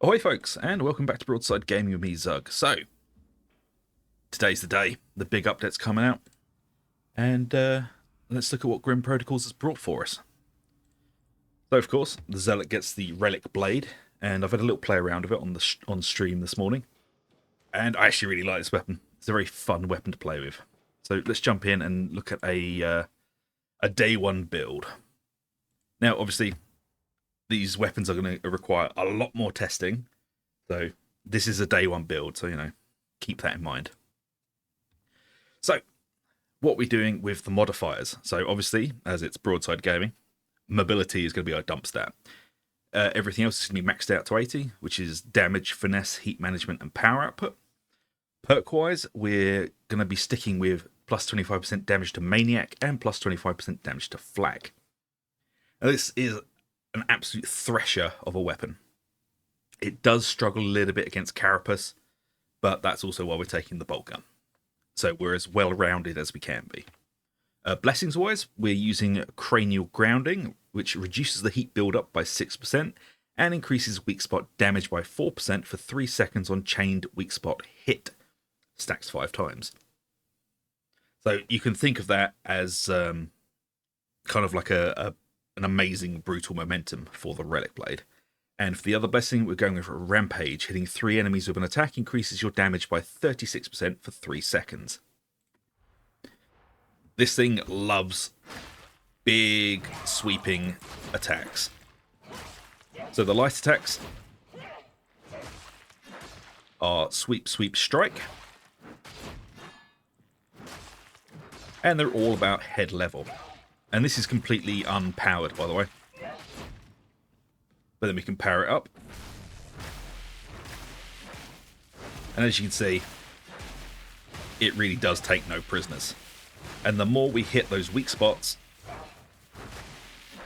Ahoy folks, and welcome back to Broadside Gaming with me, Zug. So, today's the day. The big update's coming out. And let's look at what Grim Protocols has brought for us. So, of course, the Zealot gets the Relic Blade, and I've had a little play around with it on stream this morning. And I actually really like this weapon. It's a very fun weapon to play with. So, let's jump in and look at a day one build. Now, obviously, these weapons are going to require a lot more testing. So this is a day one build, so, keep that in mind. So what we're doing with the modifiers. So obviously, as it's broadside gaming, mobility is going to be our dump stat. Everything else is going to be maxed out to 80, which is damage, finesse, heat management, and power output. Perk-wise, we're going to be sticking with plus 25% damage to Maniac and plus 25% damage to Flag. Now, this is an absolute thresher of a weapon. It does struggle a little bit against Carapace, but that's also why we're taking the Boltgun. So we're as well-rounded as we can be. Blessings-wise, we're using Cranial Grounding, which reduces the heat build-up by 6% and increases weak spot damage by 4% for 3 seconds on chained weak spot hit. Stacks 5 times. So you can think of that as kind of like an amazing brutal momentum for the Relic Blade. And for the other blessing, we're going with a Rampage. Hitting 3 enemies with an attack increases your damage by 36% for 3 seconds. This thing loves big, sweeping attacks. So the light attacks are Sweep, Sweep, Strike. And they're all about head level. And this is completely unpowered, by the way. But then we can power it up. And as you can see, it really does take no prisoners. And the more we hit those weak spots,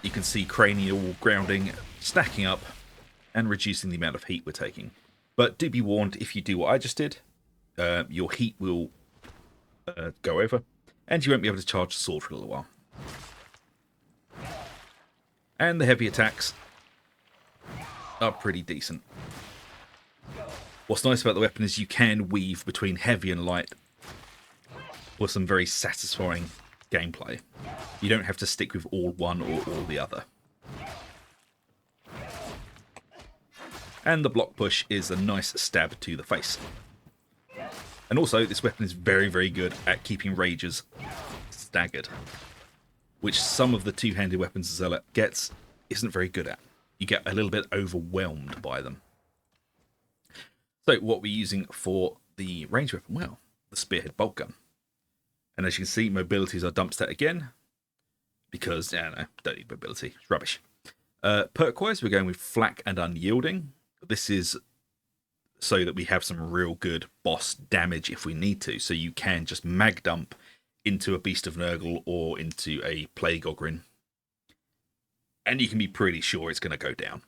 you can see Cranial Grounding stacking up and reducing the amount of heat we're taking. But do be warned, if you do what I just did, your heat will go over, and you won't be able to charge the sword for a little while. And the heavy attacks are pretty decent. What's nice about the weapon is you can weave between heavy and light for some very satisfying gameplay. You don't have to stick with all one or all the other. And the block push is a nice stab to the face. And also, this weapon is very, very good at keeping rages staggered, which some of the two-handed weapons Zealot gets isn't very good at. You get a little bit overwhelmed by them. So what we're using for the range weapon? Well, the Spearhead Boltgun. And as you can see, mobility is our dump stat again, because, no, don't need mobility, it's rubbish. Perk-wise, we're going with Flak and Unyielding. This is so that we have some real good boss damage if we need to, so you can just mag dump into a Beast of Nurgle or into a Plague Ogrin, and you can be pretty sure it's going to go down.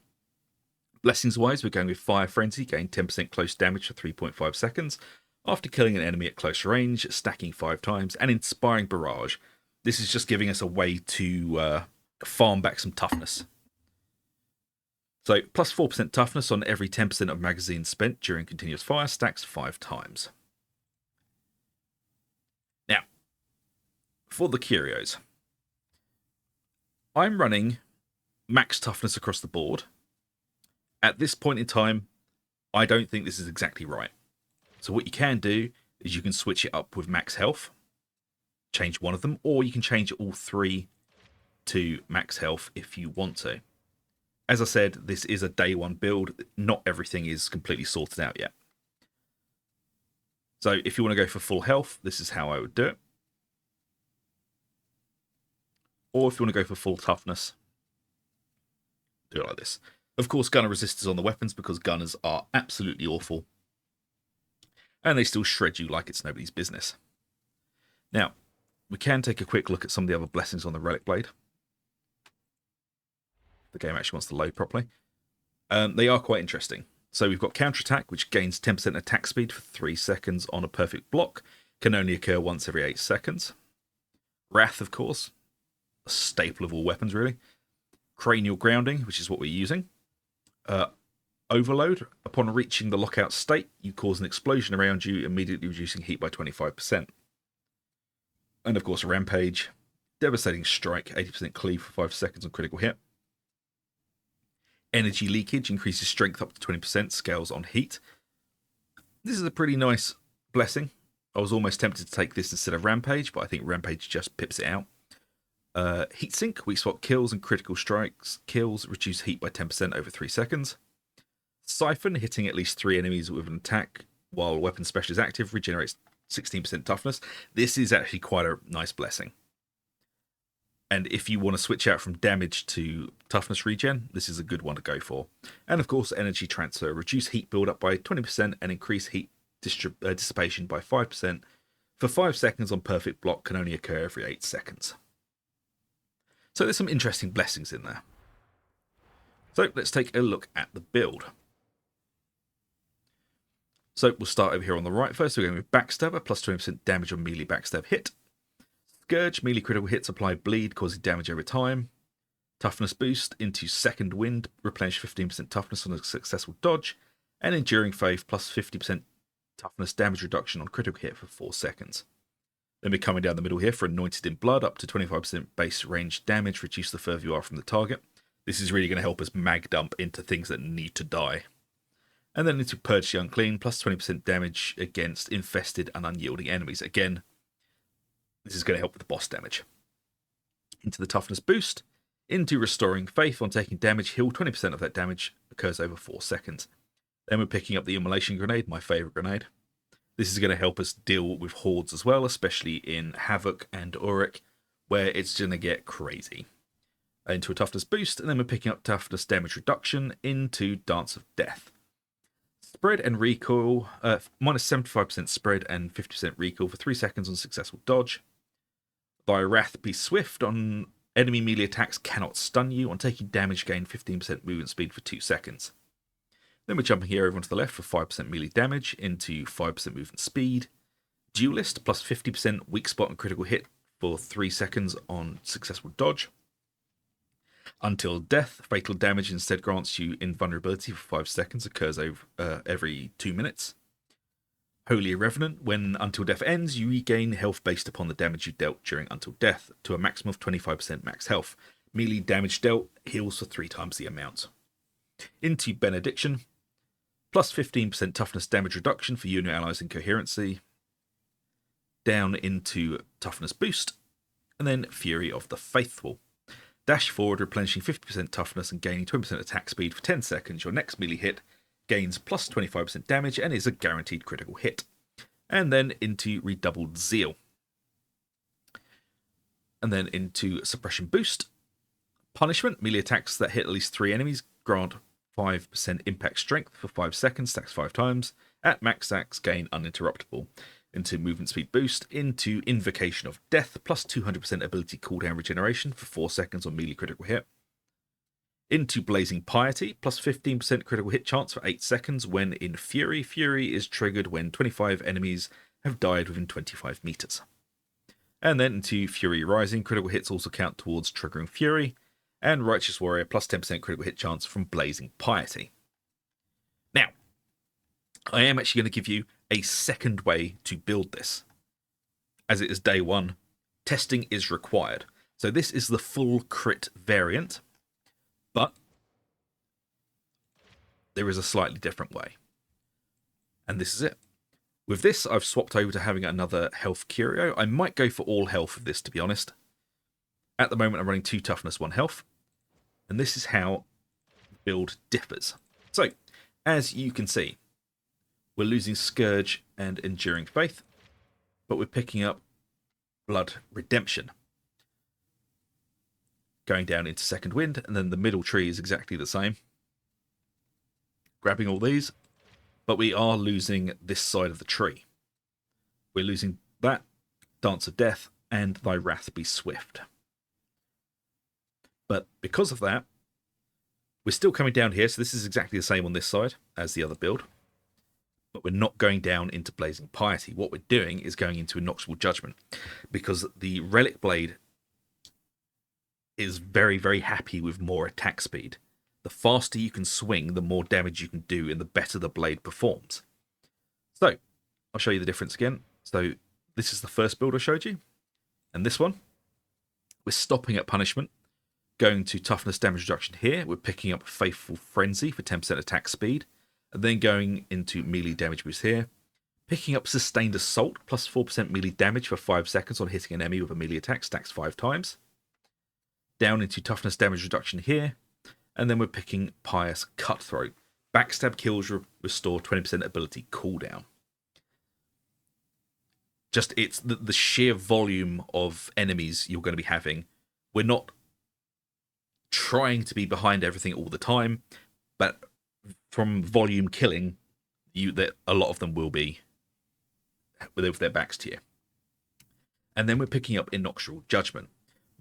Blessings-wise, we're going with Fire Frenzy, gain 10% close damage for 3.5 seconds after killing an enemy at close range, stacking 5 times, and Inspiring Barrage. This is just giving us a way to farm back some toughness. So, plus 4% toughness on every 10% of magazines spent during continuous fire, stacks 5 times. Now, for the Curios, I'm running max toughness across the board. At this point in time, I don't think this is exactly right. So what you can do is you can switch it up with max health, change one of them, or you can change all 3 to max health if you want to. As I said, this is a day one build. Not everything is completely sorted out yet. So if you want to go for full health, this is how I would do it. Or if you want to go for full toughness, do it like this. Of course, gunner resistors on the weapons because gunners are absolutely awful. And they still shred you like it's nobody's business. Now, we can take a quick look at some of the other blessings on the Relic Blade. The game actually wants to load properly. They are quite interesting. So we've got Counterattack, which gains 10% attack speed for 3 seconds on a perfect block. Can only occur once every 8 seconds. Wrath, of course. A staple of all weapons, really. Cranial Grounding, which is what we're using. Overload. Upon reaching the lockout state, you cause an explosion around you, immediately reducing heat by 25%. And of course, Rampage. Devastating Strike, 80% cleave for 5 seconds on critical hit. Energy Leakage increases strength up to 20%, scales on heat. This is a pretty nice blessing. I was almost tempted to take this instead of Rampage, but I think Rampage just pips it out. Heatsink, weak spot kills and critical strikes kills reduce heat by 10% over 3 seconds. Siphon, hitting at least 3 enemies with an attack while weapon special is active, regenerates 16% toughness. This is actually quite a nice blessing. And if you want to switch out from damage to toughness regen, this is a good one to go for. And of course, Energy Transfer, reduce heat build-up by 20% and increase heat dissipation by 5% for 5 seconds on perfect block, can only occur every 8 seconds. So there's some interesting blessings in there. So let's take a look at the build. So we'll start over here on the right first. We're going with Backstabber, plus 20% damage on melee backstab hit. Scourge, melee critical hits apply bleed, causing damage over time. Toughness boost into Second Wind, replenish 15% toughness on a successful dodge. And Enduring Faith, plus 50% toughness damage reduction on critical hit for 4 seconds. Then we're coming down the middle here for Anointed in Blood, up to 25% base range damage, reduce the further you are from the target. This is really going to help us mag dump into things that need to die. And then into Purge the Unclean, plus 20% damage against infested and unyielding enemies. Again, this is going to help with the boss damage. Into the Toughness boost, into Restoring Faith, on taking damage, heal 20% of that damage, occurs over 4 seconds. Then we're picking up the Immolation Grenade, my favourite grenade. This is going to help us deal with hordes as well, especially in Havoc and Auric, where it's going to get crazy. Into a Toughness boost, and then we're picking up Toughness damage reduction into Dance of Death. Spread and recoil, minus 75% spread and 50% recoil for 3 seconds on successful dodge. Thy Wrath be swift, on enemy melee attacks cannot stun you. On taking damage, gain 15% movement speed for 2 seconds. Then we're jumping here over onto the left for 5% melee damage, into 5% movement speed. Duelist, plus 50% weak spot and critical hit for 3 seconds on successful dodge. Until Death, fatal damage instead grants you invulnerability for 5 seconds, occurs over every 2 minutes. Holy Revenant, when Until Death ends, you regain health based upon the damage you dealt during Until Death, to a maximum of 25% max health. Melee damage dealt heals for 3 times the amount. Into Benediction, plus 15% toughness damage reduction for you and your allies in coherency. Down into Toughness boost, and then Fury of the Faithful. Dash forward, replenishing 50% toughness and gaining 20% attack speed for 10 seconds. Your next melee hit gains plus 25% damage and is a guaranteed critical hit. And then into Redoubled Zeal. And then into Suppression Boost. Punishment, melee attacks that hit at least 3 enemies grant 5% impact strength for 5 seconds, stacks 5 times. At max stacks, gain uninterruptible. Into Movement Speed Boost, into Invocation of Death, plus 200% ability cooldown regeneration for 4 seconds on melee critical hit. Into Blazing Piety, plus 15% critical hit chance for 8 seconds when in Fury. Fury is triggered when 25 enemies have died within 25 meters. And then into Fury Rising, critical hits also count towards triggering Fury. And Righteous Warrior, plus 10% critical hit chance from Blazing Piety. Now, I am actually going to give you a second way to build this. As it is day 1, testing is required. So this is the full crit variant, but there is a slightly different way. And this is it. With this, I've swapped over to having another health curio. I might go for all health of this, to be honest. At the moment, I'm running 2 toughness, 1 health. And this is how the build differs. So, as you can see, we're losing Scourge and Enduring Faith, but we're picking up Blood Redemption. Going down into Second Wind, and then the middle tree is exactly the same. Grabbing all these, but we are losing this side of the tree. We're losing that, Dance of Death, and Thy Wrath be Swift. But because of that, we're still coming down here, so this is exactly the same on this side as the other build. But we're not going down into Blazing Piety. What we're doing is going into Innoxiable Judgment, because the Relic Blade is very, very happy with more attack speed the faster you can swing, the more damage you can do, and the better the blade performs. So, I'll show you the difference again. So, this is the first build I showed you. And this one, we're stopping at punishment, going to toughness damage reduction here. We're picking up Faithful Frenzy for 10% attack speed, and then going into melee damage boost here. Picking up Sustained Assault, plus 4% melee damage for 5 seconds on hitting an enemy with a melee attack, stacks 5 times. Down into toughness damage reduction here. And then we're picking Pious Cutthroat. Backstab kills restore 20% ability cooldown. Just, it's the sheer volume of enemies you're going to be having. We're not trying to be behind everything all the time, but from volume killing, that a lot of them will be with their backs to you. And then we're picking up Innoxious Judgment.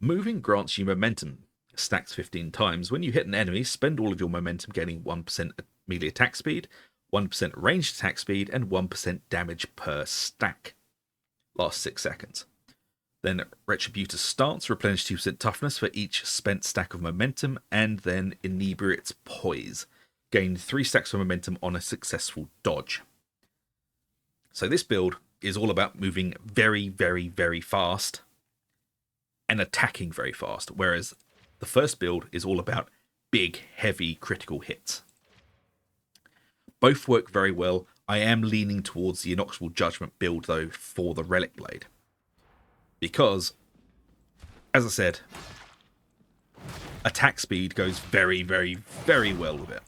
Moving grants you momentum, stacks 15 times. When you hit an enemy, spend all of your momentum, gaining 1% melee attack speed, 1% ranged attack speed, and 1% damage per stack. Lasts 6 seconds. Then Retributor's Stance, replenish 2% toughness for each spent stack of momentum, and then Inebriate's Poise, gain 3 stacks of momentum on a successful dodge. So this build is all about moving very, very, very fast and attacking very fast, whereas the first build is all about big, heavy, critical hits. Both work very well. I am leaning towards the Innoxious Judgment build, though, for the Relic Blade. Because, as I said, attack speed goes very, very, very well with it.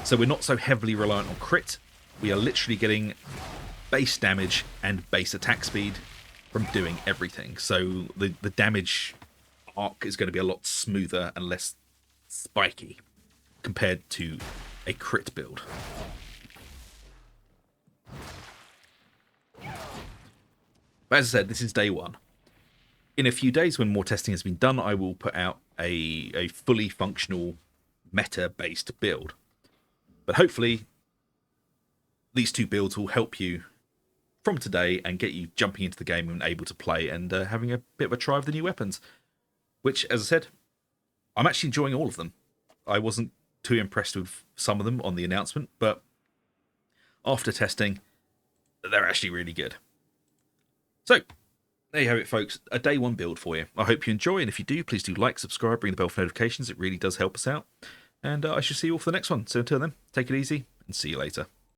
So we're not so heavily reliant on crit. We are literally getting base damage and base attack speed from doing everything. So the damage arc is going to be a lot smoother and less spiky compared to a crit build. But as I said, this is day one. In a few days, when more testing has been done, I will put out a fully functional meta-based build. But hopefully, these two builds will help you from today and get you jumping into the game and able to play and having a bit of a try of the new weapons. Which, as I said, I'm actually enjoying all of them. I wasn't too impressed with some of them on the announcement, but after testing, they're actually really good. So, there you have it, folks. A day one build for you. I hope you enjoy, and if you do, please do like, subscribe, ring the bell for notifications. It really does help us out. And I shall see you all for the next one. So until then, take it easy, and see you later.